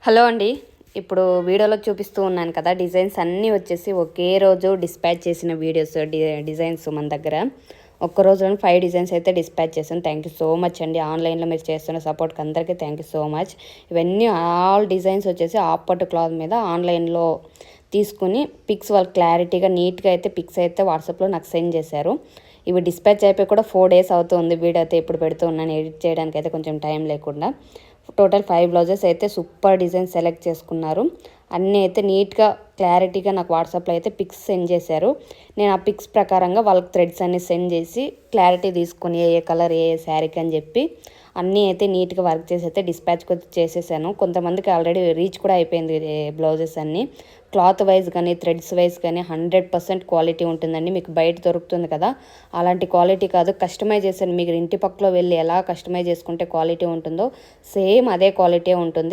Hello అండి. ఇప్పుడు వీడియోలో చూపిస్తూ ఉన్నాను కదా, డిజైన్స్ అన్నీ వచ్చేసి ఒకే రోజు డిస్పాచ్ చేసిన వీడియోస్ డిజైన్స్ మన దగ్గర. ఒక్క రోజులో 5 డిజైన్స్ అయితే డిస్పాచ్ చేశాను. థ్యాంక్ యూ సో మచ్ అండి. ఆన్లైన్లో మీరు చేస్తున్న సపోర్ట్కి అందరికీ థ్యాంక్ యూ సో మచ్. ఇవన్నీ ఆల్ డిజైన్స్ వచ్చేసి హాఫ్ పట్టు క్లాత్ మీద ఆన్లైన్లో తీసుకుని పిక్స్ వాళ్ళు క్లారిటీగా నీట్గా అయితే పిక్స్ అయితే వాట్సాప్లో నాకు సెండ్ చేశారు. ఇవి డిస్పాచ్ అయిపోయి కూడా 4 డేస్ అవుతుంది. వీడియో అయితే ఇప్పుడు పెడుతూ ఉన్నాను, ఎడిట్ చేయడానికి అయితే కొంచెం టైం లేకుండా. టోటల్ 5 బ్లౌజెస్ అయితే సూపర్ డిజైన్ సెలెక్ట్ చేసుకున్నారు. అన్నీ అయితే నీట్గా క్లారిటీగా నాకు వాట్సాప్లో అయితే పిక్స్ సెండ్ చేశారు. నేను ఆ పిక్స్ ప్రకారంగా వాళ్ళకి థ్రెడ్స్ అన్ని సెండ్ చేసి క్లారిటీ తీసుకొని ఏ కలర్ ఏ శారీకి అని చెప్పి అన్నీ అయితే నీట్గా వర్క్ చేసి అయితే డిస్పాచ్ చేసేసాను. కొంతమందికి ఆల్రెడీ రీచ్ కూడా అయిపోయింది బ్లౌజెస్ అన్నీ. క్లాత్ వైజ్ కానీ థ్రెడ్స్ వైజ్ కానీ 100% క్వాలిటీ ఉంటుందండి. మీకు బయట దొరుకుతుంది కదా, అలాంటి క్వాలిటీ కాదు. కస్టమైజ్ చేశాను. మీకు ఇంటి పక్కలో వెళ్ళి ఎలా కస్టమైజ్ చేసుకుంటే క్వాలిటీ ఉంటుందో సేమ్ అదే క్వాలిటీ ఉంటుంది.